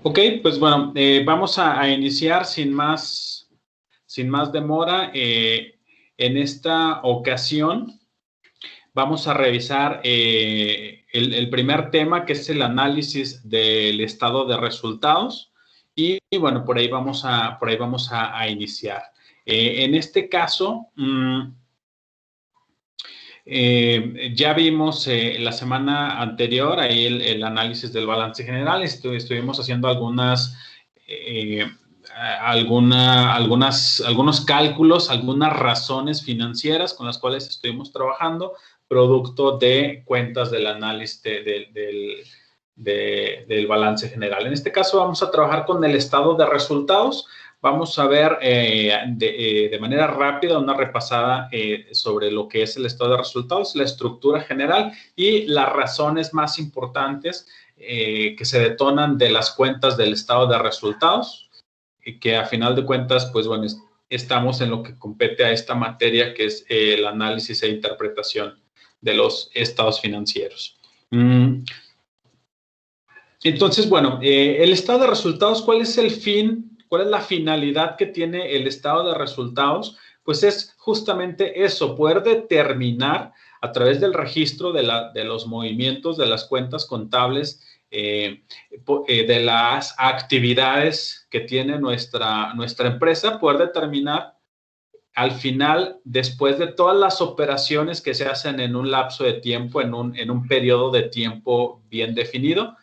Ok, pues bueno, vamos a iniciar sin más demora. En esta ocasión vamos a revisar el primer tema, que es el análisis del estado de resultados. Y bueno, por ahí vamos a iniciar. En este caso, ya vimos la semana anterior ahí el análisis del balance general. Estuvimos haciendo eh, algunos cálculos, algunas razones financieras con las cuales estuvimos trabajando, producto de cuentas del análisis del balance general. En este caso vamos a trabajar con el estado de resultados. Vamos a ver de manera rápida una repasada sobre lo que es el estado de resultados, la estructura general y las razones más importantes que se detonan de las cuentas del estado de resultados, que a final de cuentas, pues bueno, estamos en lo que compete a esta materia, que es el análisis e interpretación de los estados financieros. Entonces, bueno, el estado de resultados, ¿cuál es el fin? ¿Cuál es la finalidad que tiene el estado de resultados? Pues es justamente eso, poder determinar a través del registro de los movimientos de las cuentas contables, de las actividades que tiene nuestra empresa, poder determinar al final, después de todas las operaciones que se hacen en un lapso de tiempo, en un periodo de tiempo bien definido,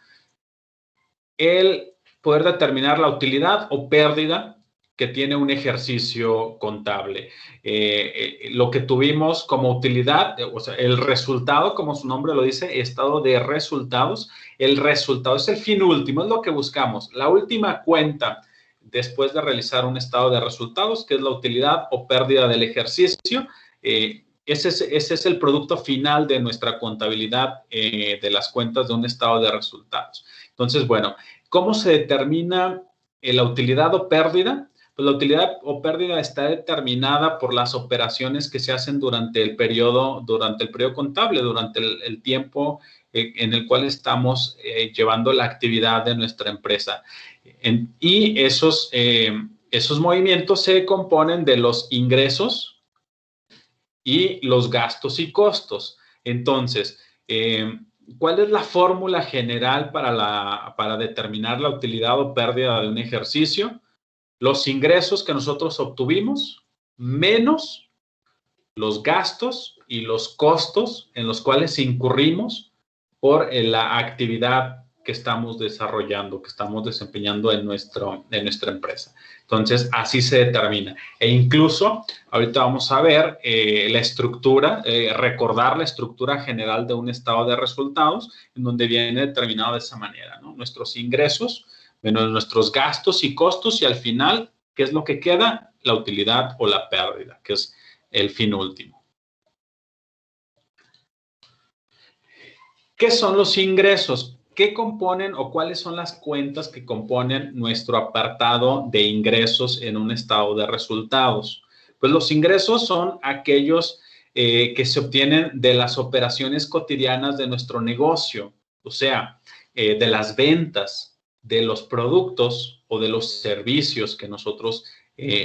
el poder determinar la utilidad o pérdida que tiene un ejercicio contable. Lo que tuvimos como utilidad, o sea, el resultado, como su nombre lo dice, estado de resultados. El resultado es el fin último, es lo que buscamos. La última cuenta después de realizar un estado de resultados, que es la utilidad o pérdida del ejercicio. Ese es el producto final de nuestra contabilidad de las cuentas de un estado de resultados. Entonces, bueno, ¿cómo se determina la utilidad o pérdida? Pues la utilidad o pérdida está determinada por las operaciones que se hacen durante el periodo contable, durante el tiempo en el cual estamos llevando la actividad de nuestra empresa. Y esos movimientos se componen de los ingresos y los gastos y costos. Entonces, ¿cuál es la fórmula general para determinar la utilidad o pérdida de un ejercicio? Los ingresos que nosotros obtuvimos menos los gastos y los costos en los cuales incurrimos por la actividad que estamos desarrollando, que estamos desempeñando en nuestra empresa. Entonces, así se determina. E incluso, ahorita vamos a ver la estructura, recordar la estructura general de un estado de resultados, en donde viene determinado de esa manera, ¿no? Nuestros ingresos, menos nuestros gastos y costos, y al final, ¿qué es lo que queda? La utilidad o la pérdida, que es el fin último. ¿Qué son los ingresos? ¿Qué componen o cuáles son las cuentas que componen nuestro apartado de ingresos en un estado de resultados? Pues los ingresos son aquellos que se obtienen de las operaciones cotidianas de nuestro negocio, o sea, de las ventas, de los productos o de los servicios que nosotros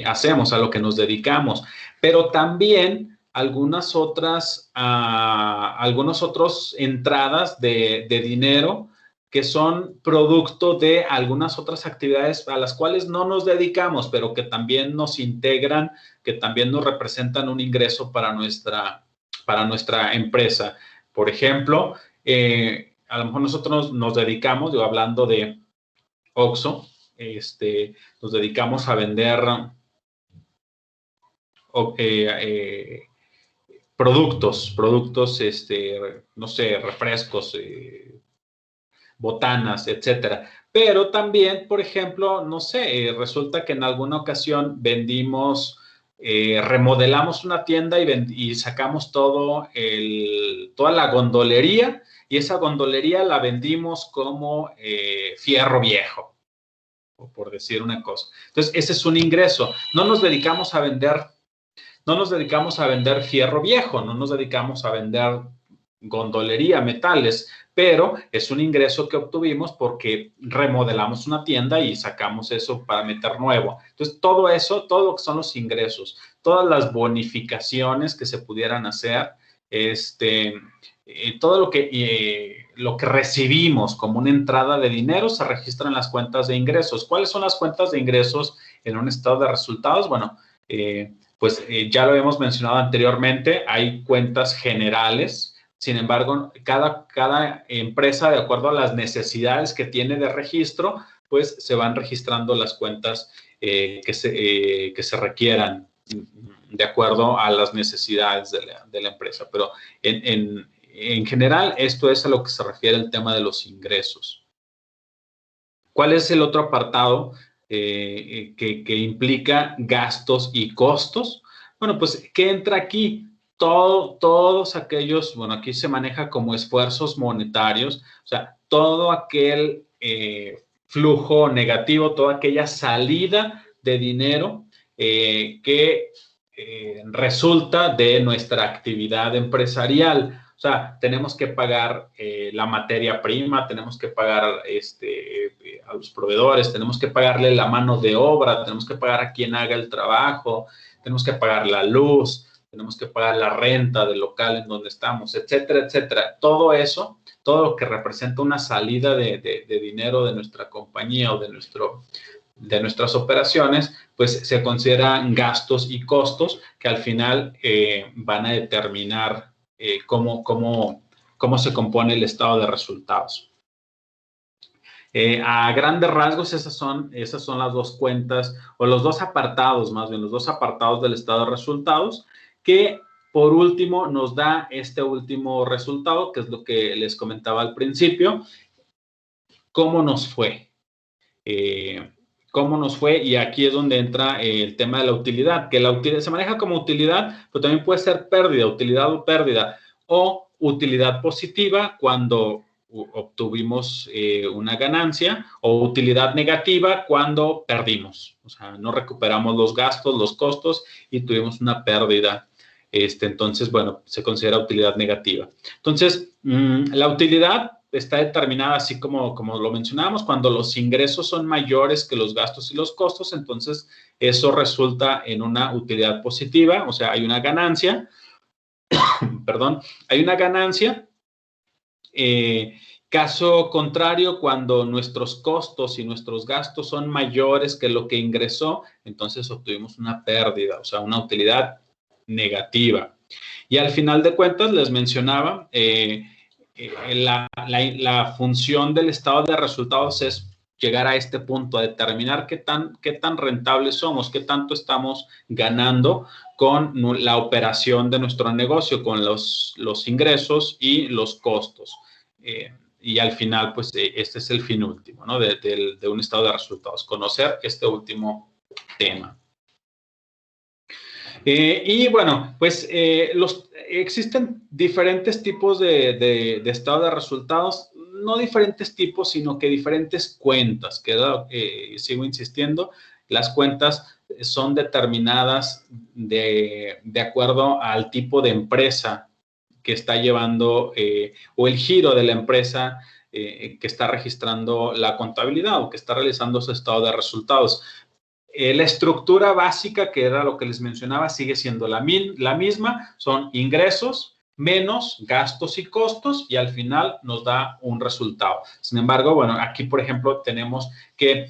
hacemos, a lo que nos dedicamos, pero también algunas otras entradas de dinero que son producto de algunas otras actividades a las cuales no nos dedicamos, pero que también nos integran, que también nos representan un ingreso para nuestra empresa. Por ejemplo, a lo mejor nosotros nos dedicamos, yo hablando de Oxxo, nos dedicamos a vender productos, no sé, refrescos, botanas, etcétera. Pero también, por ejemplo, no sé, resulta que en alguna ocasión remodelamos una tienda y sacamos toda la gondolería, y esa gondolería la vendimos como fierro viejo, o por decir una cosa. Entonces, ese es un ingreso. No nos dedicamos a vender fierro viejo, no nos dedicamos a vender gondolería, metales, pero es un ingreso que obtuvimos porque remodelamos una tienda y sacamos eso para meter nuevo. Entonces, todo eso, todo lo que son los ingresos, todas las bonificaciones que se pudieran hacer, todo lo que recibimos como una entrada de dinero se registra en las cuentas de ingresos. ¿Cuáles son las cuentas de ingresos en un estado de resultados? Bueno, ya lo habíamos mencionado anteriormente, hay cuentas generales. Sin embargo, cada empresa, de acuerdo a las necesidades que tiene de registro, pues se van registrando las cuentas que se requieran de acuerdo a las necesidades de la empresa. Pero en general, esto es a lo que se refiere el tema de los ingresos. ¿Cuál es el otro apartado que implica gastos y costos? Bueno, pues, ¿qué entra aquí? Todos aquellos, bueno, aquí se maneja como esfuerzos monetarios, o sea, todo aquel flujo negativo, toda aquella salida de dinero que resulta de nuestra actividad empresarial. O sea, tenemos que pagar la materia prima, tenemos que pagar a los proveedores, tenemos que pagarle la mano de obra, tenemos que pagar a quien haga el trabajo, tenemos que pagar la luz, tenemos que pagar la renta del local en donde estamos, etcétera, etcétera. Todo eso, todo lo que representa una salida de dinero de nuestra compañía o de nuestras operaciones, pues se consideran gastos y costos que al final van a determinar cómo se compone el estado de resultados. A grandes rasgos, esas son las dos cuentas, o los dos apartados, más bien, los dos apartados del estado de resultados, que por último nos da este último resultado, que es lo que les comentaba al principio. ¿Cómo nos fue? ¿Cómo nos fue? Y aquí es donde entra el tema de la utilidad, que la utilidad se maneja como utilidad, pero también puede ser pérdida, utilidad o pérdida, o utilidad positiva cuando obtuvimos una ganancia, o utilidad negativa cuando perdimos, o sea, no recuperamos los gastos, los costos y tuvimos una pérdida. Entonces, bueno, se considera utilidad negativa. Entonces, la utilidad está determinada así como lo mencionábamos, cuando los ingresos son mayores que los gastos y los costos, entonces eso resulta en una utilidad positiva, o sea, hay una ganancia, perdón, hay una ganancia. Caso contrario, cuando nuestros costos y nuestros gastos son mayores que lo que ingresó, entonces obtuvimos una pérdida, o sea, una utilidad negativa. Y al final de cuentas, les mencionaba, la función del estado de resultados es llegar a este punto, a determinar qué tan rentables somos, qué tanto estamos ganando con la operación de nuestro negocio, con los ingresos y los costos. Y al final, pues, este es el fin último, ¿no? de un estado de resultados, conocer este último tema. Y bueno, pues existen diferentes tipos de estado de resultados, no diferentes tipos, sino que diferentes cuentas, que sigo insistiendo, las cuentas son determinadas de acuerdo al tipo de empresa que está llevando o el giro de la empresa que está registrando la contabilidad o que está realizando ese estado de resultados. La estructura básica, que era lo que les mencionaba, sigue siendo la misma, son ingresos menos gastos y costos y al final nos da un resultado. Sin embargo, bueno, aquí, por ejemplo, tenemos que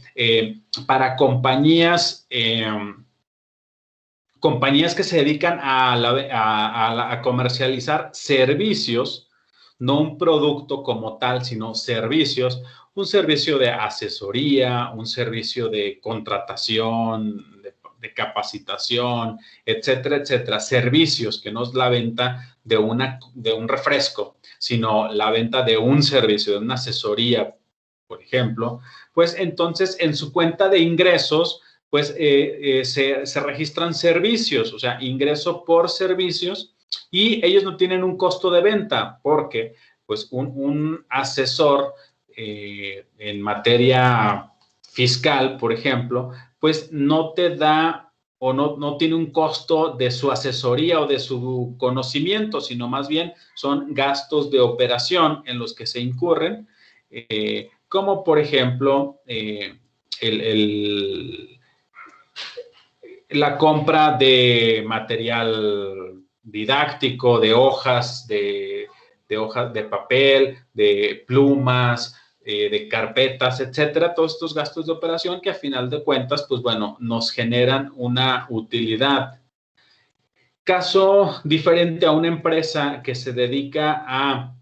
para compañías que se dedican a comercializar servicios, no un producto como tal, sino servicios, un servicio de asesoría, un servicio de contratación, de capacitación, etcétera, etcétera. Servicios que no es la venta de un refresco, sino la venta de un servicio, de una asesoría, por ejemplo. Pues entonces en su cuenta de ingresos, pues se registran servicios, o sea, ingreso por servicios, y ellos no tienen un costo de venta porque pues un asesor en materia fiscal, por ejemplo, pues no te da o no tiene un costo de su asesoría o de su conocimiento, sino más bien son gastos de operación en los que se incurren, como por ejemplo la compra de material didáctico, de hojas de papel, de plumas, de carpetas, etcétera, todos estos gastos de operación que a final de cuentas, pues bueno, nos generan una utilidad. Caso diferente a una empresa que se dedica a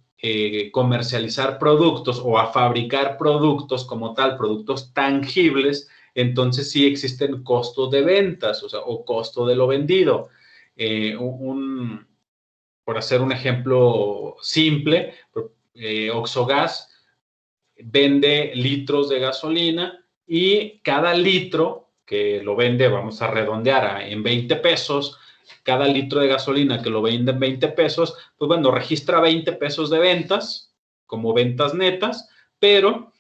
comercializar productos o a fabricar productos como tal, productos tangibles, entonces sí existen costos de ventas, o sea, o costo de lo vendido. Por hacer un ejemplo simple, Oxogas vende litros de gasolina y cada litro que lo vende, vamos a redondear en 20 pesos, cada litro de gasolina que lo vende en 20 pesos, pues bueno, registra 20 pesos de ventas como ventas netas, pero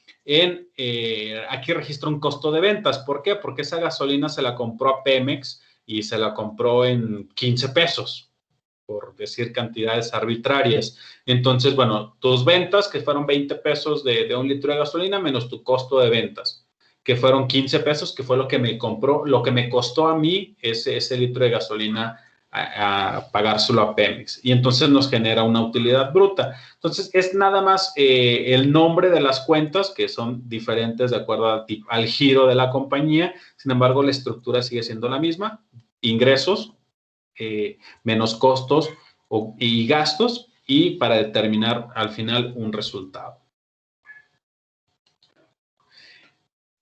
aquí registra un costo de ventas. ¿Por qué? Porque esa gasolina se la compró a Pemex y se la compró en 15 pesos, por decir cantidades arbitrarias. Entonces, bueno, tus ventas, que fueron 20 pesos de un litro de gasolina, menos tu costo de ventas, que fueron 15 pesos, que fue lo que me compró, lo que me costó a mí ese litro de gasolina a pagárselo a Pemex. Y entonces nos genera una utilidad bruta. Entonces, es nada más el nombre de las cuentas, que son diferentes de acuerdo al giro de la compañía. Sin embargo, la estructura sigue siendo la misma. Ingresos, menos costos y gastos, y para determinar al final un resultado.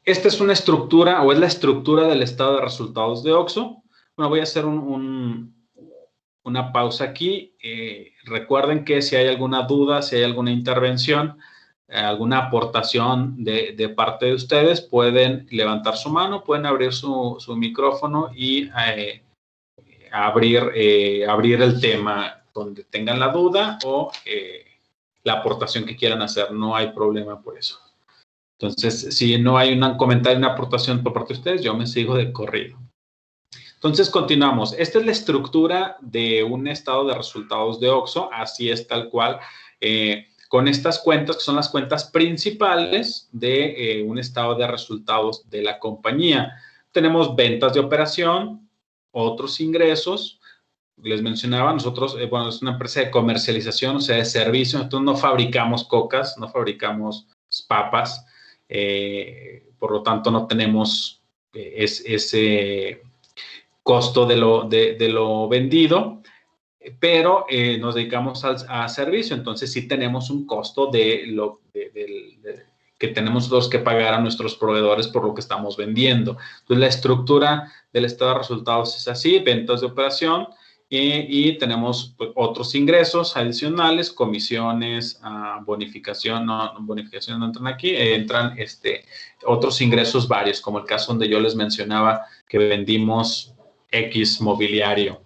Esta es una estructura, o es la estructura del estado de resultados de OXXO. Bueno, voy a hacer una pausa aquí. Recuerden que si hay alguna duda, si hay alguna intervención, alguna aportación de parte de ustedes, pueden levantar su mano, pueden abrir su micrófono y abrir el tema donde tengan la duda o la aportación que quieran hacer. No hay problema por eso. Entonces, si no hay un comentario, una aportación por parte de ustedes, yo me sigo de corrido. Entonces, continuamos. Esta es la estructura de un estado de resultados de OXXO. Así es, tal cual. Con estas cuentas, que son las cuentas principales de un estado de resultados de la compañía. Tenemos ventas de operación, otros ingresos. Les mencionaba, nosotros, bueno, es una empresa de comercialización, o sea, de servicio. Nosotros no fabricamos cocas, no fabricamos papas, por lo tanto no tenemos ese costo de lo vendido, pero nos dedicamos a servicio, entonces sí tenemos un costo que tenemos los que pagar a nuestros proveedores por lo que estamos vendiendo. Entonces, la estructura del estado de resultados es así: ventas de operación, y tenemos pues, otros ingresos adicionales, comisiones, bonificación no entran aquí, entran otros ingresos varios, como el caso donde yo les mencionaba que vendimos X mobiliario.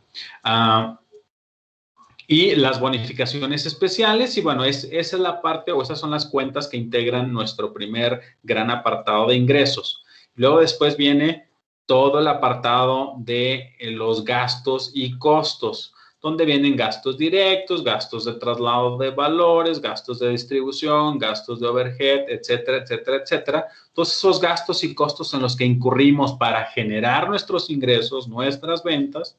Y las bonificaciones especiales, y bueno, esa es la parte, o esas son las cuentas que integran nuestro primer gran apartado de ingresos. Luego después viene todo el apartado de los gastos y costos, donde vienen gastos directos, gastos de traslado de valores, gastos de distribución, gastos de overhead, etcétera, etcétera, etcétera. Todos esos gastos y costos en los que incurrimos para generar nuestros ingresos, nuestras ventas,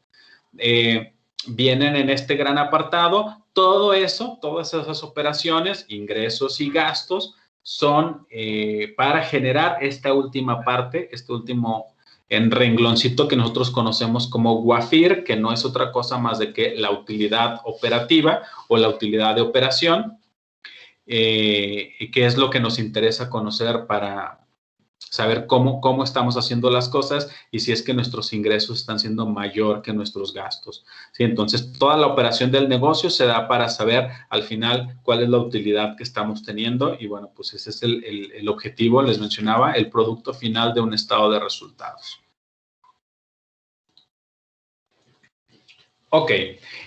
vienen en este gran apartado. Todo eso, todas esas operaciones, ingresos y gastos, son para generar esta última parte, este último rengloncito que nosotros conocemos como WAFIR, que no es otra cosa más de que la utilidad operativa o la utilidad de operación, que es lo que nos interesa conocer para saber cómo estamos haciendo las cosas y si es que nuestros ingresos están siendo mayor que nuestros gastos. ¿Sí? Entonces, toda la operación del negocio se da para saber al final cuál es la utilidad que estamos teniendo, y bueno, pues ese es el objetivo, les mencionaba, el producto final de un estado de resultados. Ok,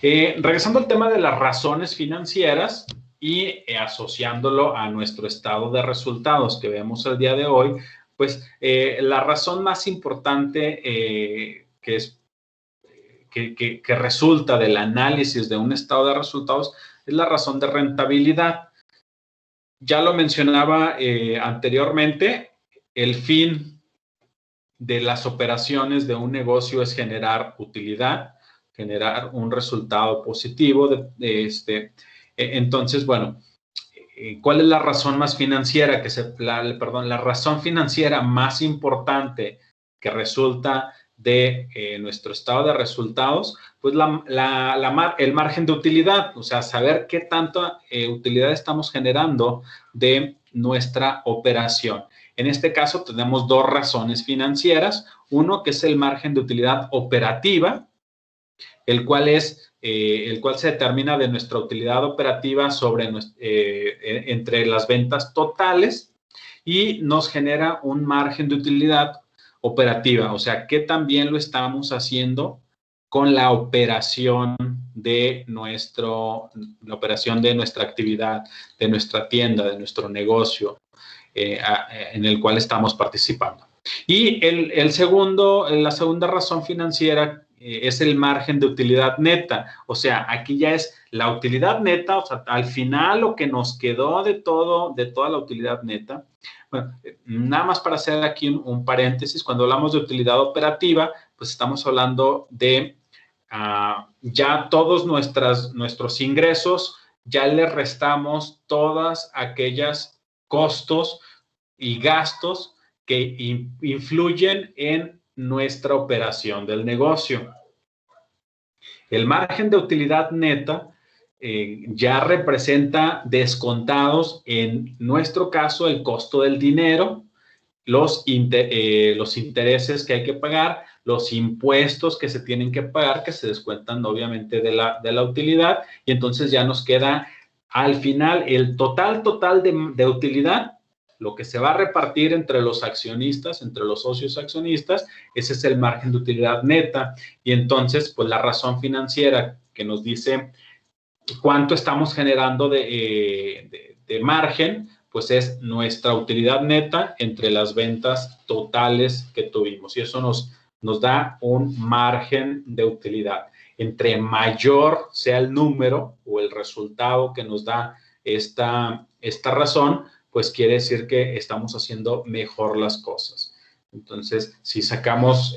regresando al tema de las razones financieras y asociándolo a nuestro estado de resultados que vemos el día de hoy, pues la razón más importante que resulta del análisis de un estado de resultados es la razón de rentabilidad. Ya lo mencionaba anteriormente, el fin de las operaciones de un negocio es generar utilidad, generar un resultado positivo. Entonces, bueno, ¿cuál es la razón más financiera la razón financiera más importante que resulta de nuestro estado de resultados? Pues el margen de utilidad, o sea, saber qué tanta utilidad estamos generando de nuestra operación. En este caso tenemos dos razones financieras, uno que es el margen de utilidad operativa, el cual se determina de nuestra utilidad operativa entre las ventas totales, y nos genera un margen de utilidad operativa, o sea, qué tan bien lo estamos haciendo con la operación de nuestra actividad, de nuestra tienda, de nuestro negocio en el cual estamos participando. Y la segunda razón financiera es el margen de utilidad neta. O sea, aquí ya es la utilidad neta, o sea, al final lo que nos quedó de toda la utilidad neta. Bueno, nada más para hacer aquí un paréntesis, cuando hablamos de utilidad operativa, pues estamos hablando de ya todos nuestros ingresos, ya le restamos todas aquellas costos y gastos que influyen en nuestra operación del negocio. El margen de utilidad neta ya representa descontados, en nuestro caso, el costo del dinero, los intereses que hay que pagar, los impuestos que se tienen que pagar, que se descuentan obviamente de la utilidad, y entonces ya nos queda al final el total de utilidad, lo que se va a repartir entre los accionistas, entre los socios accionistas. Ese es el margen de utilidad neta. Y entonces, pues la razón financiera que nos dice cuánto estamos generando de margen, pues es nuestra utilidad neta entre las ventas totales que tuvimos. Y eso nos da un margen de utilidad. Entre mayor sea el número o el resultado que nos da esta razón, pues quiere decir que estamos haciendo mejor las cosas. Entonces, si sacamos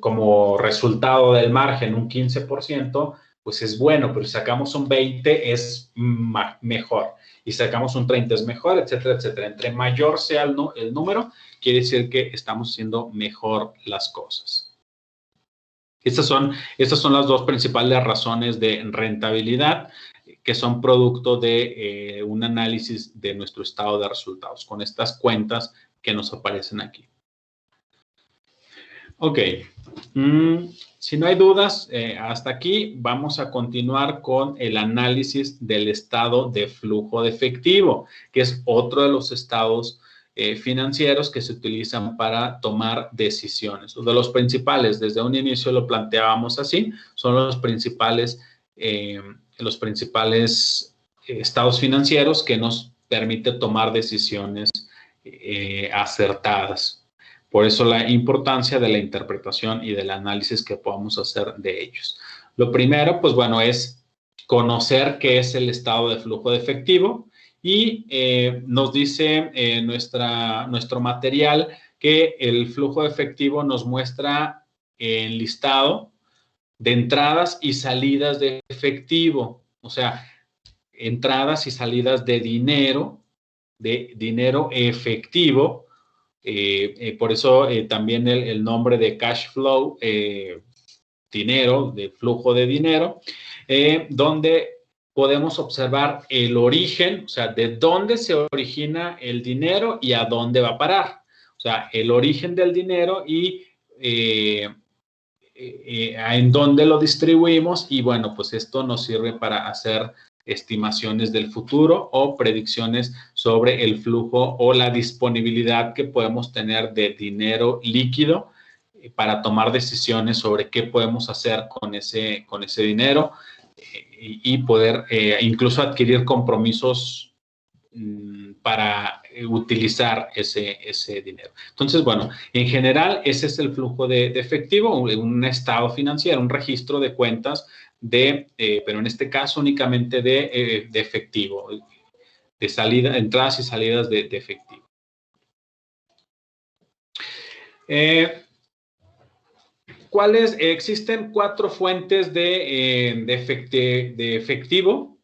como resultado del margen un 15%, pues es bueno, pero si sacamos un 20 es mejor, y sacamos un 30 es mejor, etcétera, etcétera. Entre mayor sea el número, quiere decir que estamos haciendo mejor las cosas. Estas son las dos principales razones de rentabilidad, que son producto de un análisis de nuestro estado de resultados, con estas cuentas que nos aparecen aquí. Ok, si no hay dudas, hasta aquí vamos a continuar con el análisis del estado de flujo de efectivo, que es otro de los estados financieros que se utilizan para tomar decisiones. De los principales, desde un inicio lo planteábamos así, son los principales estados financieros que nos permiten tomar decisiones acertadas. Por eso la importancia de la interpretación y del análisis que podamos hacer de ellos. Lo primero, pues bueno, es conocer qué es el estado de flujo de efectivo, y nos dice nuestro material que el flujo de efectivo nos muestra el listado de entradas y salidas de efectivo, o sea, entradas y salidas de dinero efectivo. Por eso también el nombre de cash flow, dinero, de flujo de dinero, donde podemos observar el origen, o sea, de dónde se origina el dinero y a dónde va a parar. O sea, el origen del dinero y en dónde lo distribuimos, y bueno, pues esto nos sirve para hacer estimaciones del futuro o predicciones sobre el flujo o la disponibilidad que podemos tener de dinero líquido para tomar decisiones sobre qué podemos hacer con ese dinero y poder incluso adquirir compromisos para utilizar ese dinero. Entonces, bueno, en general ese es el flujo de efectivo, un estado financiero, un registro de cuentas pero en este caso únicamente de efectivo, de salida, entradas y salidas de efectivo. ¿Cuáles? Existen 4 fuentes de efectivo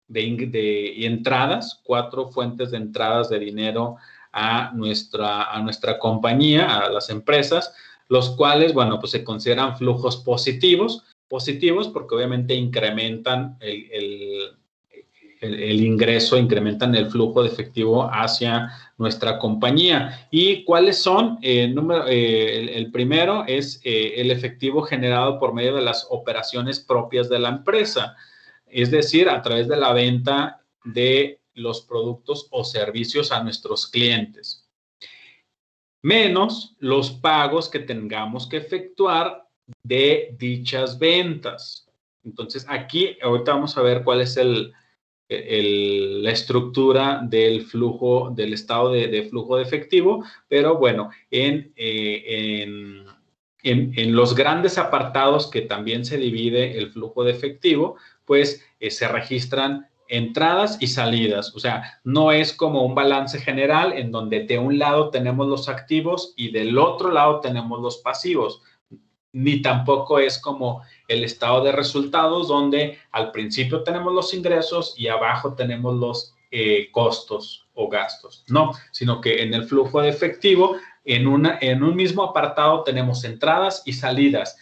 y entradas, 4 fuentes de entradas de dinero a nuestra compañía, a las empresas, los cuales, bueno, pues se consideran flujos positivos porque obviamente incrementan el ingreso, incrementan el flujo de efectivo hacia nuestra compañía. ¿Y cuáles son? El primero es el efectivo generado por medio de las operaciones propias de la empresa, es decir, a través de la venta de los productos o servicios a nuestros clientes, menos los pagos que tengamos que efectuar de dichas ventas. Entonces, aquí ahorita vamos a ver cuál es la estructura del flujo, del estado de flujo de efectivo, pero bueno, en los grandes apartados que también se divide el flujo de efectivo, pues se registran entradas y salidas. O sea, no es como un balance general en donde de un lado tenemos los activos y del otro lado tenemos los pasivos. Ni tampoco es como el estado de resultados donde al principio tenemos los ingresos y abajo tenemos los costos o gastos. No, sino que en el flujo de efectivo, en un mismo apartado tenemos entradas y salidas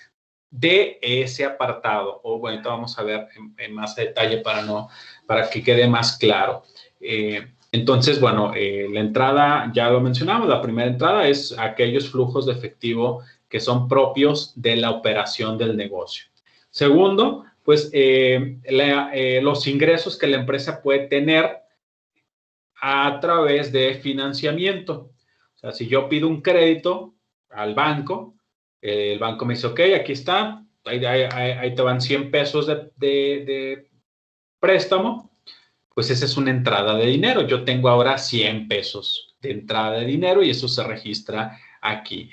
de ese apartado. O bueno, ahorita vamos a ver en más detalle para que quede más claro. Entonces, bueno, la entrada, ya lo mencionamos, la primera entrada es aquellos flujos de efectivo que son propios de la operación del negocio. Segundo, pues los ingresos que la empresa puede tener a través de financiamiento. O sea, si yo pido un crédito al banco, el banco me dice, ok, aquí está, ahí te van 100 pesos de préstamo, pues esa es una entrada de dinero. Yo tengo ahora 100 pesos de entrada de dinero y eso se registra aquí.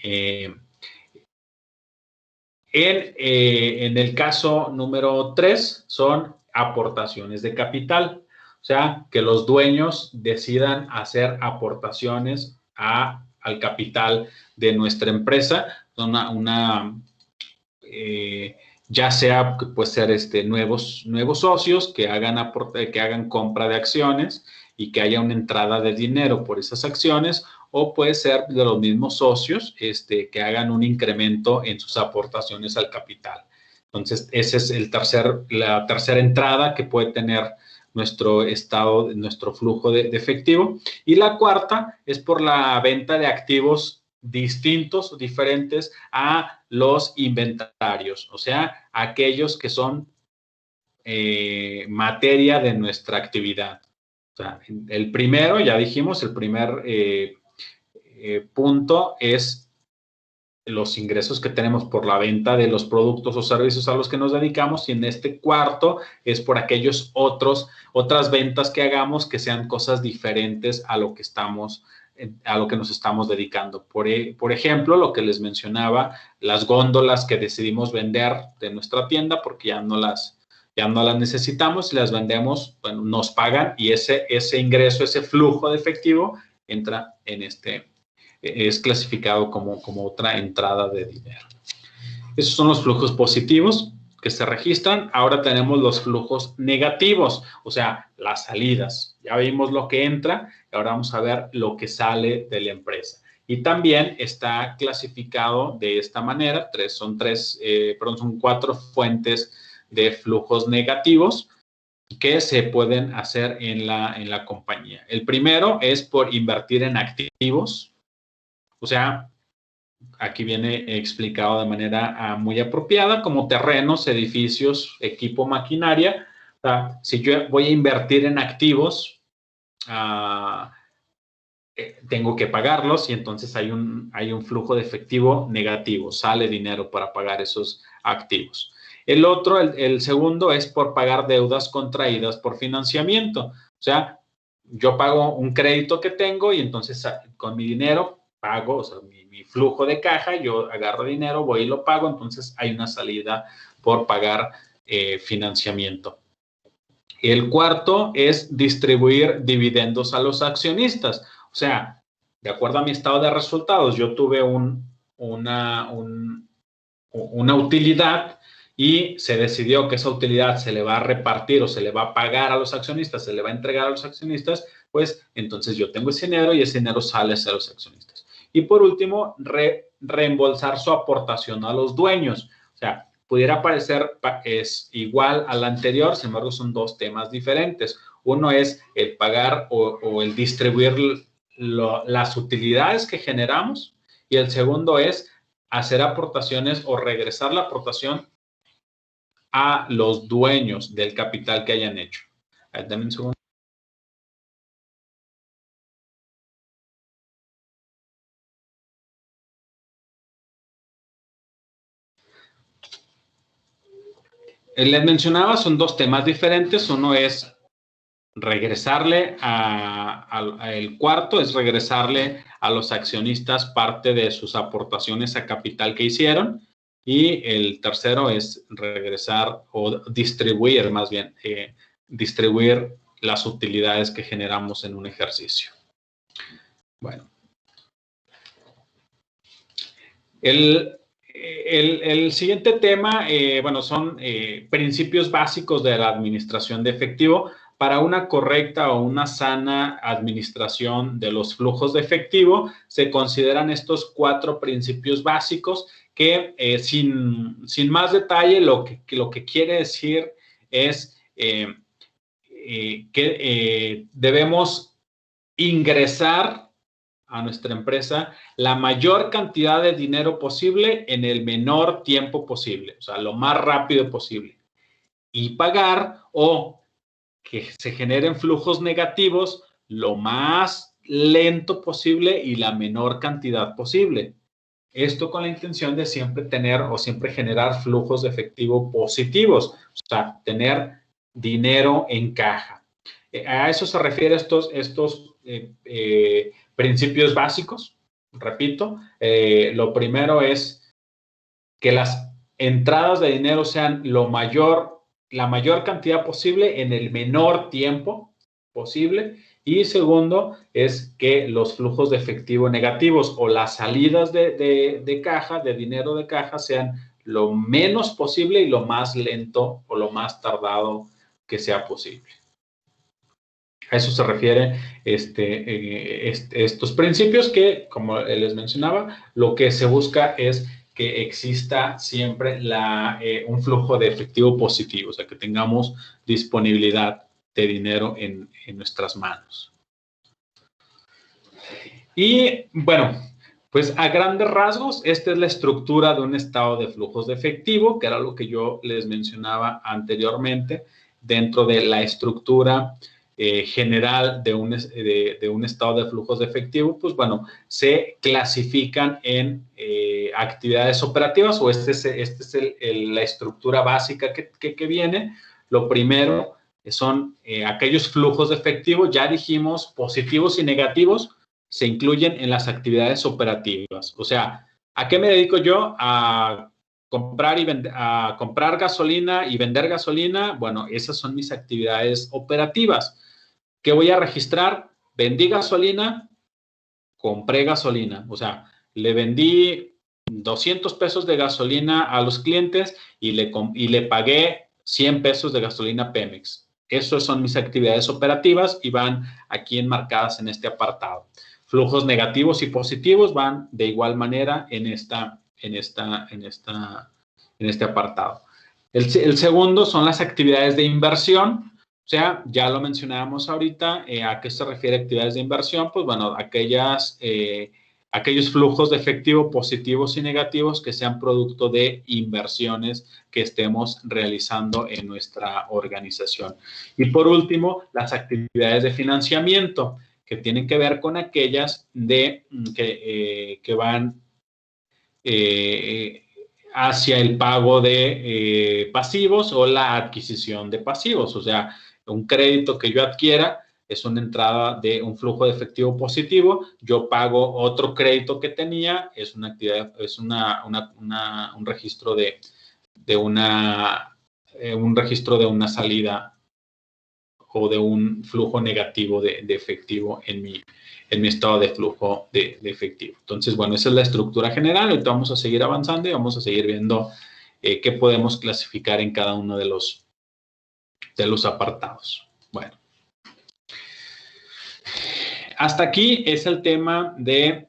En el caso número 3 son aportaciones de capital, o sea, que los dueños decidan hacer aportaciones al capital de nuestra empresa, ya sea puede ser nuevos socios que hagan compra de acciones y que haya una entrada de dinero por esas acciones, o puede ser de los mismos socios que hagan un incremento en sus aportaciones al capital. Entonces, esa es la tercera entrada que puede tener nuestro flujo de efectivo. Y la cuarta es por la venta de activos distintos o diferentes a los inventarios, o sea, aquellos que son materia de nuestra actividad. O sea, el primero, ya dijimos, el primer punto es los ingresos que tenemos por la venta de los productos o servicios a los que nos dedicamos, y en este cuarto es por aquellos otras ventas que hagamos que sean cosas diferentes a lo que nos estamos dedicando. Por ejemplo, lo que les mencionaba, las góndolas que decidimos vender de nuestra tienda porque ya no las necesitamos y las vendemos, bueno, nos pagan y ese ingreso, ese flujo de efectivo entra es clasificado como otra entrada de dinero. Esos son los flujos positivos que se registran. Ahora tenemos los flujos negativos, o sea, las salidas. Ya vimos lo que entra y ahora vamos a ver lo que sale de la empresa. Y también está clasificado de esta manera. Son 4 fuentes de flujos negativos que se pueden hacer en la compañía. El primero es por invertir en activos. O sea, aquí viene explicado de manera muy apropiada, como terrenos, edificios, equipo, maquinaria. O sea, si yo voy a invertir en activos, tengo que pagarlos y entonces hay un flujo de efectivo negativo, sale dinero para pagar esos activos. El segundo es por pagar deudas contraídas por financiamiento. O sea, yo pago un crédito que tengo y entonces con mi dinero pago, o sea, mi flujo de caja, yo agarro dinero, voy y lo pago, entonces hay una salida por pagar financiamiento. El cuarto es distribuir dividendos a los accionistas. O sea, de acuerdo a mi estado de resultados, yo tuve una utilidad y se decidió que esa utilidad se le va a repartir o se le va a pagar a los accionistas, se le va a entregar a los accionistas, pues entonces yo tengo ese dinero y ese dinero sale hacia los accionistas. Y por último, reembolsar su aportación a los dueños. O sea, pudiera parecer es igual al anterior, sin embargo son dos temas diferentes. Uno es el pagar o el distribuir las utilidades que generamos y el segundo es hacer aportaciones o regresar la aportación a los dueños del capital que hayan hecho. Dame un segundo. Les mencionaba, son dos temas diferentes. Uno es regresarle el cuarto, es regresarle a los accionistas parte de sus aportaciones a capital que hicieron. Y el tercero es regresar o distribuir, más bien, distribuir las utilidades que generamos en un ejercicio. Bueno. El siguiente tema, bueno, son principios básicos de la administración de efectivo. Para una correcta o una sana administración de los flujos de efectivo, se consideran estos 4 principios básicos que, sin más detalle, lo que quiere decir es que debemos ingresar a nuestra empresa la mayor cantidad de dinero posible en el menor tiempo posible, o sea, lo más rápido posible. Y pagar o que se generen flujos negativos lo más lento posible y la menor cantidad posible. Esto con la intención de siempre tener o siempre generar flujos de efectivo positivos, o sea, tener dinero en caja. A eso se refiere estos principios básicos. Repito, lo primero es que las entradas de dinero sean la mayor cantidad posible en el menor tiempo posible. Y segundo es que los flujos de efectivo negativos o las salidas de caja, de dinero de caja, sean lo menos posible y lo más lento o lo más tardado que sea posible. A eso se refiere estos principios que, como les mencionaba, lo que se busca es que exista siempre un flujo de efectivo positivo, o sea, que tengamos disponibilidad de dinero en nuestras manos. Y bueno, pues a grandes rasgos, esta es la estructura de un estado de flujos de efectivo, que era lo que yo les mencionaba anteriormente, dentro de la estructura general de un estado de flujos de efectivo. Pues bueno, se clasifican en actividades operativas, o esta es la estructura básica que viene. Lo primero son aquellos flujos de efectivo, ya dijimos, positivos y negativos, se incluyen en las actividades operativas. O sea, ¿a qué me dedico yo? A comprar gasolina y vender gasolina. Bueno, esas son mis actividades operativas. ¿Qué voy a registrar? Vendí gasolina, compré gasolina. O sea, le vendí 200 pesos de gasolina a los clientes y le pagué 100 pesos de gasolina Pemex. Esas son mis actividades operativas y van aquí enmarcadas en este apartado. Flujos negativos y positivos van de igual manera en este apartado. El segundo son las actividades de inversión. O sea, ya lo mencionábamos ahorita. ¿A qué se refiere actividades de inversión? Pues bueno, aquellos flujos de efectivo positivos y negativos que sean producto de inversiones que estemos realizando en nuestra organización. Y por último, las actividades de financiamiento, que tienen que ver con aquellas que van hacia el pago de pasivos o la adquisición de pasivos. O sea, un crédito que yo adquiera es una entrada de un flujo de efectivo positivo, yo pago otro crédito que tenía, es una actividad, es un registro un registro de una salida o de un flujo negativo de efectivo en mi estado de flujo de efectivo. Entonces, bueno, esa es la estructura general. Ahorita vamos a seguir avanzando y vamos a seguir viendo qué podemos clasificar en cada uno de los apartados. Bueno, hasta aquí es el tema del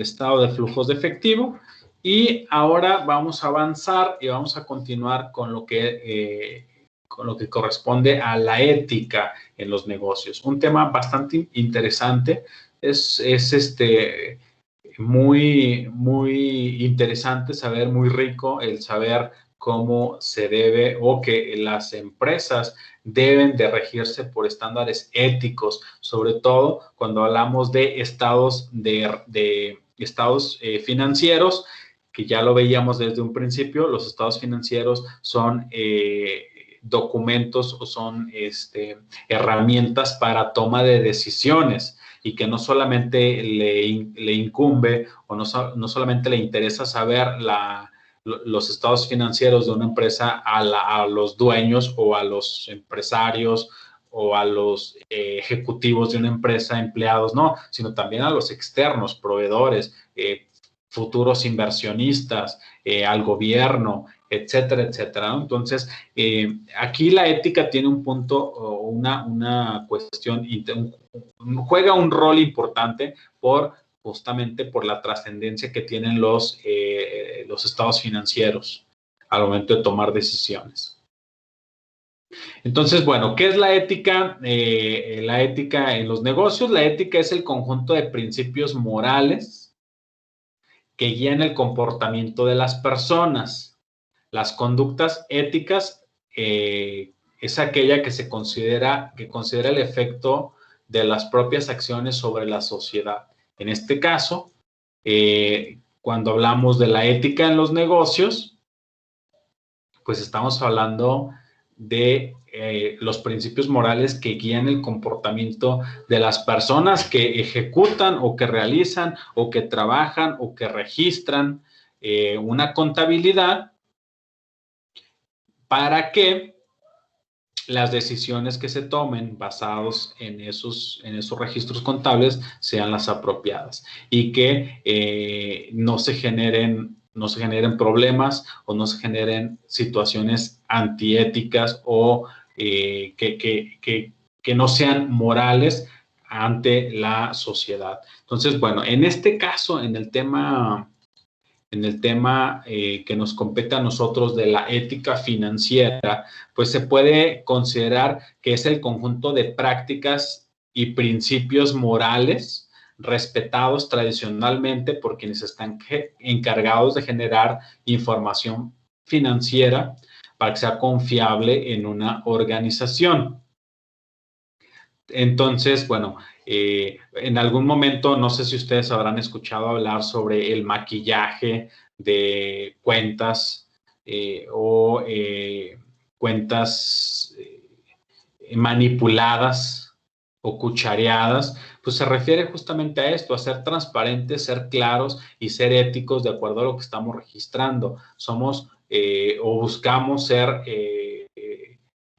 estado de flujos de efectivo. Y ahora vamos a avanzar y vamos a continuar con lo que corresponde a la ética en los negocios. Un tema bastante interesante, es muy, muy interesante saber, muy rico el saber cómo se debe o que las empresas deben de regirse por estándares éticos, sobre todo cuando hablamos de estados financieros, que ya lo veíamos desde un principio. Los estados financieros son documentos o son herramientas para toma de decisiones y que no solamente le incumbe o no solamente le interesa saber los estados financieros de una empresa a los dueños o a los empresarios o a los ejecutivos de una empresa, empleados, no, sino también a los externos, proveedores, futuros inversionistas, al gobierno, etcétera, etcétera, ¿no? Entonces, aquí la ética tiene un punto o una cuestión, juega un rol importante justamente por la trascendencia que tienen los estados financieros al momento de tomar decisiones. Entonces, bueno, ¿qué es la ética? La ética en los negocios. La ética es el conjunto de principios morales que guían el comportamiento de las personas. Las conductas éticas es aquella que considera el efecto de las propias acciones sobre la sociedad. En este caso, cuando hablamos de la ética en los negocios, pues estamos hablando de los principios morales que guían el comportamiento de las personas que ejecutan o que realizan o que trabajan o que registran una contabilidad para que las decisiones que se tomen basados en esos registros contables sean las apropiadas y que no se generen problemas o no se generen situaciones antiéticas o que no sean morales ante la sociedad. Entonces, bueno, en este caso, en el tema que nos compete a nosotros de la ética financiera, pues se puede considerar que es el conjunto de prácticas y principios morales respetados tradicionalmente por quienes están encargados de generar información financiera para que sea confiable en una organización. Entonces, bueno, en algún momento, no sé si ustedes habrán escuchado hablar sobre el maquillaje de cuentas o cuentas manipuladas o cuchareadas, pues se refiere justamente a esto, a ser transparentes, ser claros y ser éticos de acuerdo a lo que estamos registrando. Somos o buscamos ser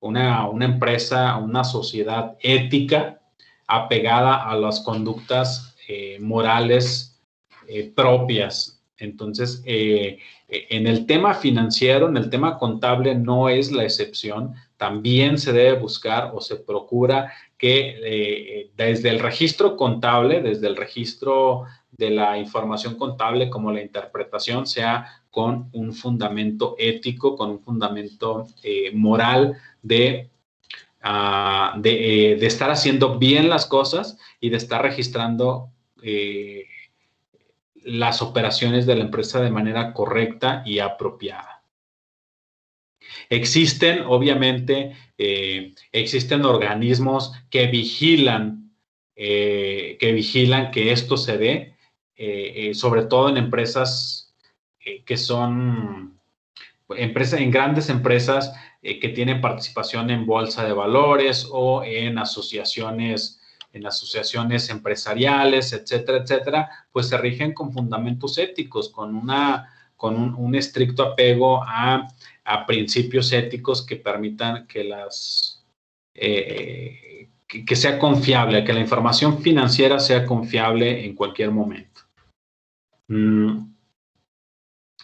una empresa, una sociedad ética apegada a las conductas morales propias. Entonces, en el tema financiero, en el tema contable no es la excepción. También se debe buscar o se procura que desde el registro contable, desde el registro de la información contable como la interpretación sea con un fundamento ético, con un fundamento moral de estar haciendo bien las cosas y de estar registrando las operaciones de la empresa de manera correcta y apropiada. Existen, obviamente, existen organismos que vigilan que esto se dé, sobre todo en empresas que son en grandes empresas que tienen participación en bolsa de valores o en asociaciones empresariales, etcétera, etcétera, pues se rigen con fundamentos éticos, con un estricto apego a principios éticos que permitan que que sea confiable, que la información financiera sea confiable en cualquier momento.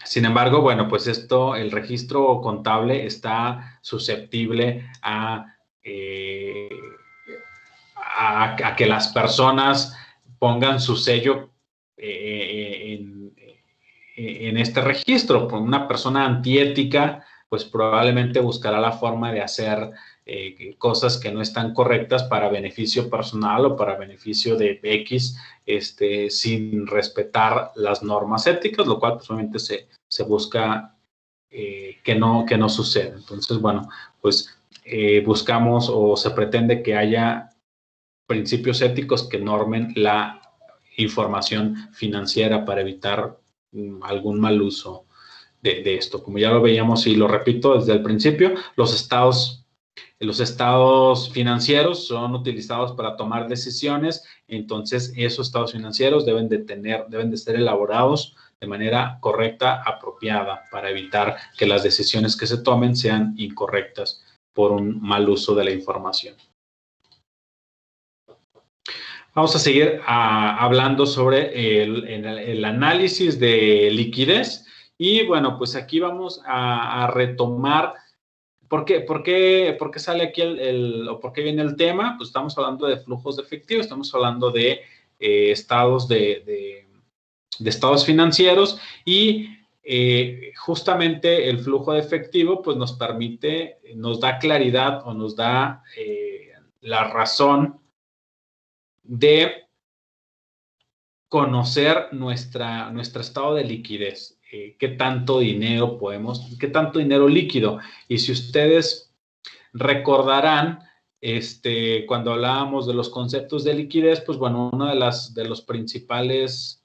Sin embargo, bueno, pues el registro contable está susceptible a que las personas pongan su sello en este registro. Pues una persona antiética, pues probablemente buscará la forma de hacer cosas que no están correctas para beneficio personal o para beneficio de X, sin respetar las normas éticas, lo cual pues obviamente se busca que no suceda. Entonces, bueno, pues buscamos o se pretende que haya principios éticos que normen la información financiera para evitar algún mal uso de esto. Como ya lo veíamos y lo repito desde el principio, los estados financieros son utilizados para tomar decisiones, entonces esos estados financieros deben de ser elaborados de manera correcta, apropiada, para evitar que las decisiones que se tomen sean incorrectas por un mal uso de la información. Vamos a seguir hablando sobre el análisis de liquidez y bueno, pues aquí vamos a retomar. ¿Por qué sale aquí o por qué viene el tema? Pues estamos hablando de flujos de efectivo, estamos hablando de estados de estados financieros y justamente el flujo de efectivo pues nos da claridad o nos da la razón de conocer nuestro estado de liquidez. Qué tanto dinero líquido. Y si ustedes recordarán, cuando hablábamos de los conceptos de liquidez, pues bueno, uno de los principales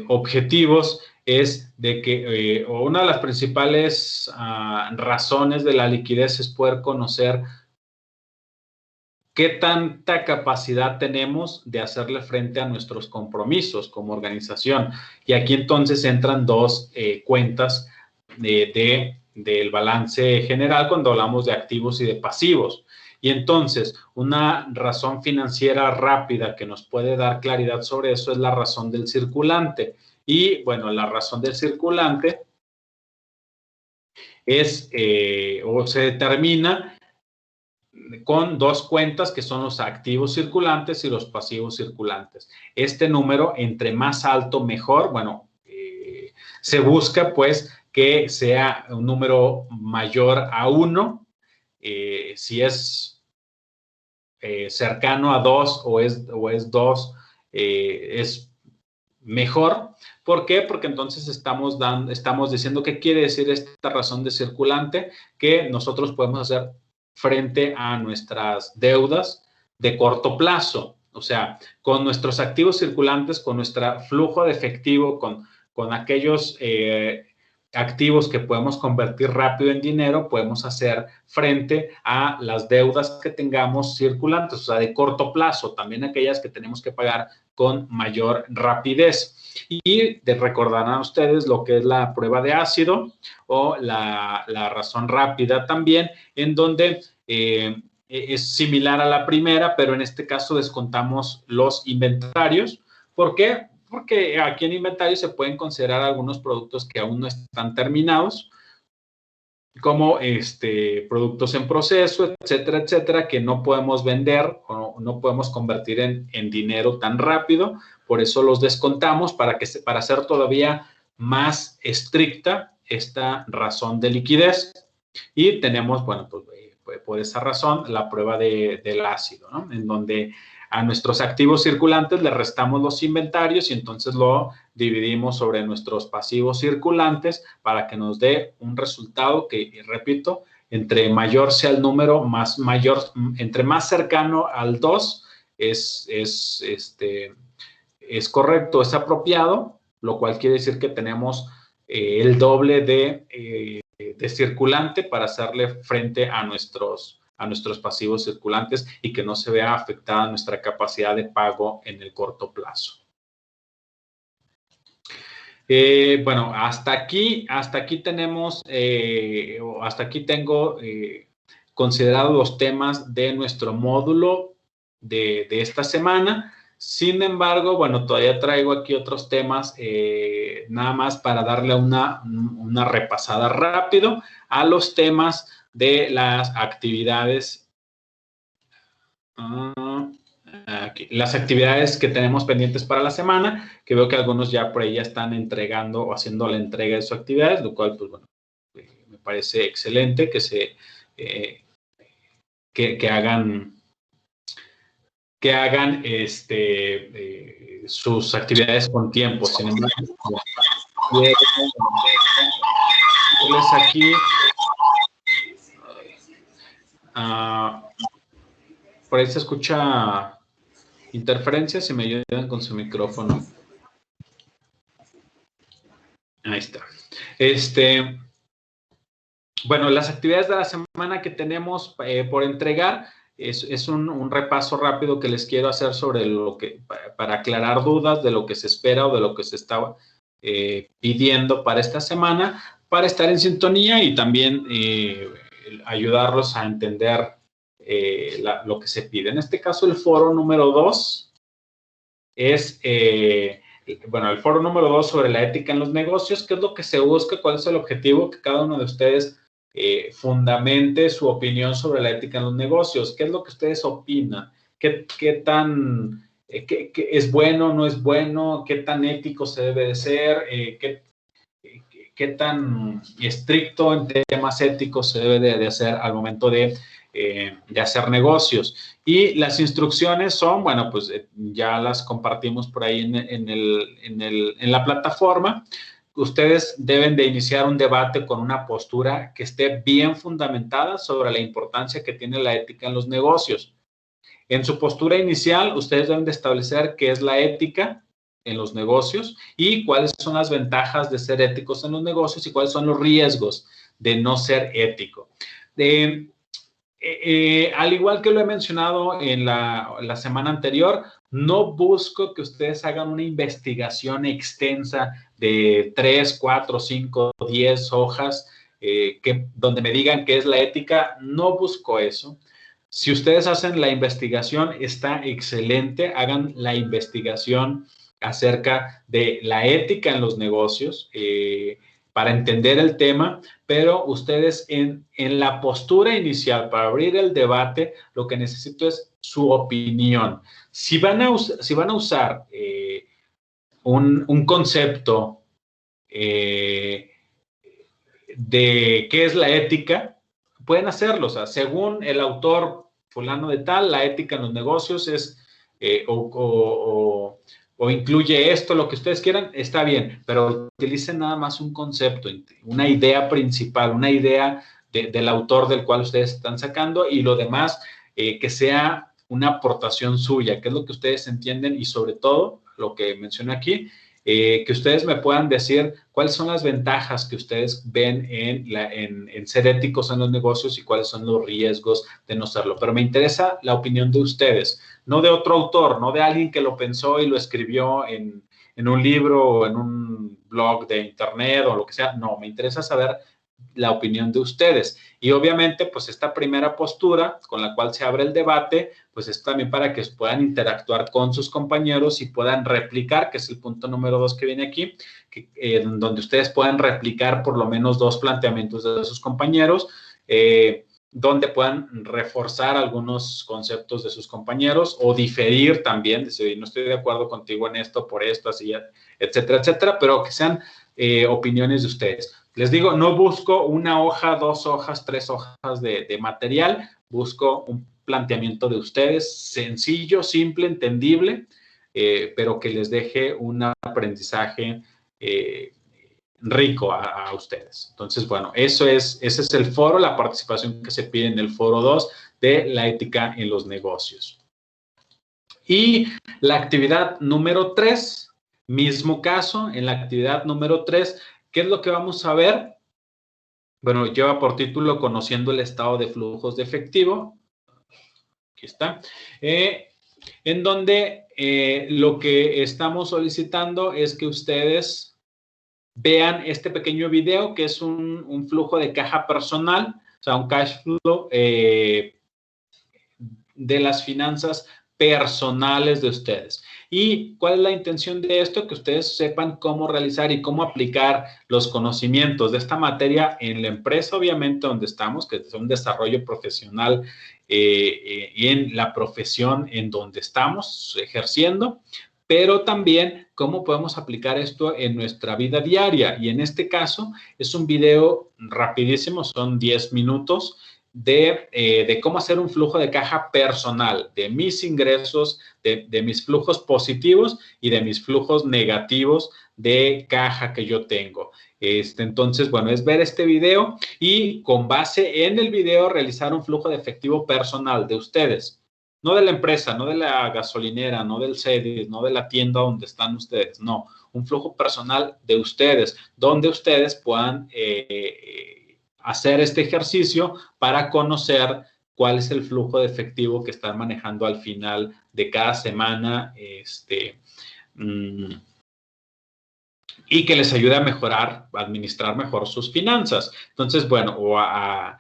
objetivos es de que, o una de las principales razones de la liquidez es poder conocer qué tanta capacidad tenemos de hacerle frente a nuestros compromisos como organización. Y aquí entonces entran dos cuentas del balance general cuando hablamos de activos y de pasivos. Y entonces, una razón financiera rápida que nos puede dar claridad sobre eso es la razón del circulante. Y bueno, la razón del circulante es o se determina con dos cuentas que son los activos circulantes y los pasivos circulantes. Este número, entre más alto, mejor. Bueno, se busca pues que sea un número mayor a 1. Si es cercano a 2 o es 2, es mejor. ¿Por qué? Porque entonces estamos diciendo qué quiere decir esta razón de circulante, que nosotros podemos hacer frente a nuestras deudas de corto plazo. O sea, con nuestros activos circulantes, con nuestro flujo de efectivo, con aquellos activos que podemos convertir rápido en dinero, podemos hacer frente a las deudas que tengamos circulantes, o sea, de corto plazo, también aquellas que tenemos que pagar con mayor rapidez. Y recordarán ustedes lo que es la prueba de ácido o la razón rápida también, en donde es similar a la primera, pero en este caso descontamos los inventarios. ¿Por qué? Porque aquí en inventario se pueden considerar algunos productos que aún no están terminados, como productos en proceso, etcétera, etcétera, que no podemos vender o no podemos convertir en dinero tan rápido. Por eso los descontamos para hacer todavía más estricta esta razón de liquidez. Y tenemos, bueno, pues por esa razón, la prueba del ácido, ¿no? En donde a nuestros activos circulantes le restamos los inventarios y entonces lo dividimos sobre nuestros pasivos circulantes para que nos dé un resultado que, repito, entre mayor sea el número, entre más cercano al 2 es correcto, es apropiado, lo cual quiere decir que tenemos el doble de circulante para hacerle frente a nuestros pasivos circulantes y que no se vea afectada nuestra capacidad de pago en el corto plazo. Bueno, hasta aquí tenemos, hasta aquí tengo considerados los temas de nuestro módulo de esta semana. Sin embargo, bueno, todavía traigo aquí otros temas, nada más para darle una repasada rápido a los temas de las actividades. Aquí, las actividades que tenemos pendientes para la semana, que veo que algunos ya por ahí ya están entregando o haciendo la entrega de sus actividades, lo cual, pues bueno, me parece excelente que hagan sus actividades con tiempo. Sin embargo, aquí por ahí se escucha interferencia, si me ayudan con su micrófono. Ahí está. Bueno, las actividades de la semana que tenemos por entregar es un repaso rápido que les quiero hacer sobre para aclarar dudas de lo que se espera o de lo que se estaba pidiendo para esta semana, para estar en sintonía y también ayudarlos a entender lo que se pide. En este caso, el foro número 2 es, bueno, el foro número 2 sobre la ética en los negocios. ¿Qué es lo que se busca? ¿Cuál es el objetivo? Que cada uno de ustedes fundamente su opinión sobre la ética en los negocios. ¿Qué es lo que ustedes opinan? ¿Qué tan qué es bueno, no es bueno? ¿Qué tan ético se debe de ser? ¿Qué tan estricto en temas éticos se debe de hacer al momento de hacer negocios? Y las instrucciones son, bueno, pues ya las compartimos por ahí en la plataforma. Ustedes deben de iniciar un debate con una postura que esté bien fundamentada sobre la importancia que tiene la ética en los negocios. En su postura inicial, ustedes deben de establecer qué es la ética en los negocios y cuáles son las ventajas de ser éticos en los negocios y cuáles son los riesgos de no ser ético. Al igual que lo he mencionado en la semana anterior, no busco que ustedes hagan una investigación extensa de 3, 4, 5, 10 hojas donde me digan qué es la ética. No busco eso. Si ustedes hacen la investigación, está excelente. Hagan la investigación acerca de la ética en los negocios para entender el tema, pero ustedes en la postura inicial para abrir el debate, lo que necesito es su opinión. Si van a usar un concepto de qué es la ética, pueden hacerlo. O sea, según el autor fulano de tal, la ética en los negocios es o incluye esto, lo que ustedes quieran, está bien, pero utilicen nada más un concepto, una idea principal, una idea del autor del cual ustedes están sacando y lo demás que sea una aportación suya, que es lo que ustedes entienden y sobre todo, lo que menciono aquí, que ustedes me puedan decir cuáles son las ventajas que ustedes ven en ser éticos en los negocios y cuáles son los riesgos de no serlo. Pero me interesa la opinión de ustedes, no de otro autor, no de alguien que lo pensó y lo escribió en un libro o en un blog de internet o lo que sea. No, me interesa saber la opinión de ustedes. Y obviamente, pues esta primera postura con la cual se abre el debate, pues es también para que puedan interactuar con sus compañeros y puedan replicar, que es el punto número 2 que viene aquí, donde ustedes puedan replicar por lo menos 2 planteamientos de sus compañeros, donde puedan reforzar algunos conceptos de sus compañeros o diferir también, decir, no estoy de acuerdo contigo en esto, por esto, así, etcétera, etcétera, pero que sean opiniones de ustedes. Les digo, no busco una hoja, 2 hojas, 3 hojas de material, busco un planteamiento de ustedes sencillo, simple, entendible, pero que les deje un aprendizaje rico a ustedes. Entonces, bueno, ese es el foro, la participación que se pide en el foro 2 de la ética en los negocios. Y la actividad número 3, mismo caso, en la actividad número 3, ¿Qué es lo que vamos a ver? Bueno, lleva por título Conociendo el estado de flujos de efectivo. Aquí está. En donde lo que estamos solicitando es que ustedes vean este pequeño video que es un flujo de caja personal, o sea, un cash flow de las finanzas personales de ustedes. ¿Y cuál es la intención de esto? Que ustedes sepan cómo realizar y cómo aplicar los conocimientos de esta materia en la empresa, obviamente, donde estamos, que es un desarrollo profesional y en la profesión en donde estamos ejerciendo, pero también cómo podemos aplicar esto en nuestra vida diaria. Y en este caso es un video rapidísimo, son 10 minutos, de cómo hacer un flujo de caja personal, de mis ingresos, de mis flujos positivos y de mis flujos negativos de caja que yo tengo. Entonces, bueno, es ver este video y con base en el video realizar un flujo de efectivo personal de ustedes. No de la empresa, no de la gasolinera, no del CEDIS, no de la tienda donde están ustedes, no. Un flujo personal de ustedes, donde ustedes puedan hacer este ejercicio para conocer cuál es el flujo de efectivo que están manejando al final de cada semana y que les ayude a mejorar, a administrar mejor sus finanzas. Entonces, bueno, o a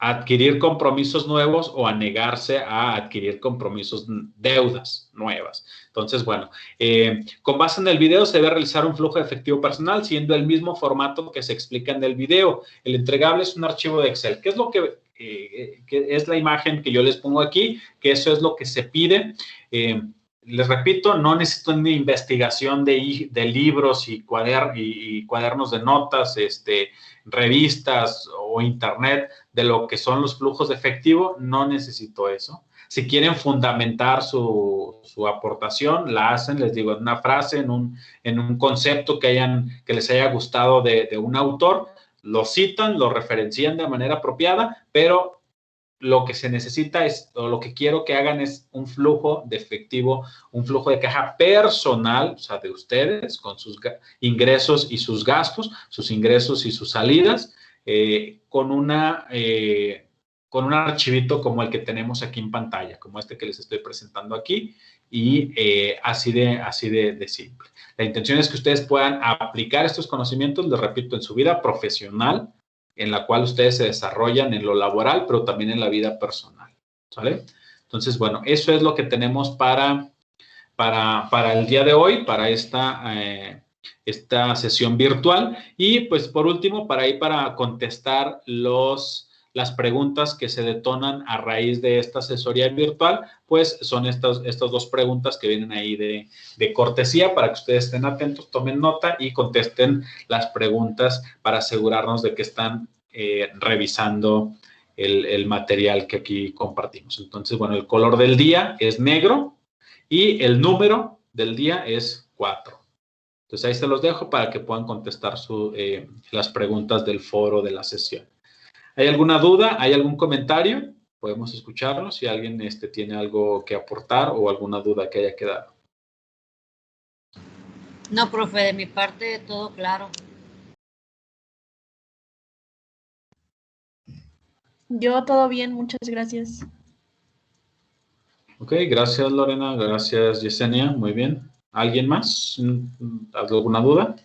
adquirir compromisos nuevos o a negarse a adquirir compromisos, deudas nuevas. Entonces, bueno, con base en el video se debe realizar un flujo de efectivo personal siendo el mismo formato que se explica en el video. El entregable es un archivo de Excel. ¿Qué es lo que es la imagen que yo les pongo aquí? Que eso es lo que se pide. Les repito, no necesito una investigación de libros y cuadernos de notas, revistas o internet de lo que son los flujos de efectivo, no necesito eso. Si quieren fundamentar su aportación, la hacen, les digo, en una frase, en un concepto que les haya gustado de un autor, lo citan, lo referencian de manera apropiada, pero lo que se necesita es, o lo que quiero que hagan es un flujo de efectivo, un flujo de caja personal, o sea, de ustedes, con sus ingresos y sus gastos, sus ingresos y sus salidas, con un archivito como el que tenemos aquí en pantalla, como este que les estoy presentando aquí, y así de simple. La intención es que ustedes puedan aplicar estos conocimientos, les repito, en su vida profesional, en la cual ustedes se desarrollan en lo laboral, pero también en la vida personal, ¿sale? Entonces, bueno, eso es lo que tenemos para el día de hoy, para esta sesión virtual. Y, pues, por último, para contestar las preguntas que se detonan a raíz de esta asesoría virtual, pues son estas dos preguntas que vienen ahí de cortesía para que ustedes estén atentos, tomen nota y contesten las preguntas para asegurarnos de que están revisando el material que aquí compartimos. Entonces, bueno, el color del día es negro y el número del día es 4. Entonces, ahí se los dejo para que puedan contestar las preguntas del foro de la sesión. ¿Hay alguna duda? ¿Hay algún comentario? Podemos escucharlo si alguien tiene algo que aportar o alguna duda que haya quedado. No, profe, de mi parte todo claro. Yo todo bien, muchas gracias. Ok, gracias Lorena, gracias Yesenia, muy bien. ¿Alguien más? ¿Alguna duda?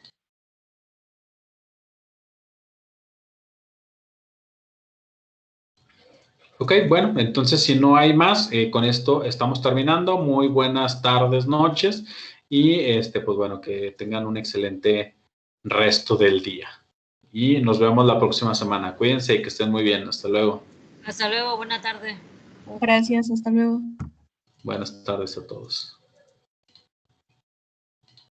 Ok, bueno, entonces si no hay más, con esto estamos terminando. Muy buenas tardes, noches y pues bueno, que tengan un excelente resto del día. Y nos vemos la próxima semana. Cuídense y que estén muy bien. Hasta luego. Hasta luego, buena tarde. Gracias, hasta luego. Buenas tardes a todos.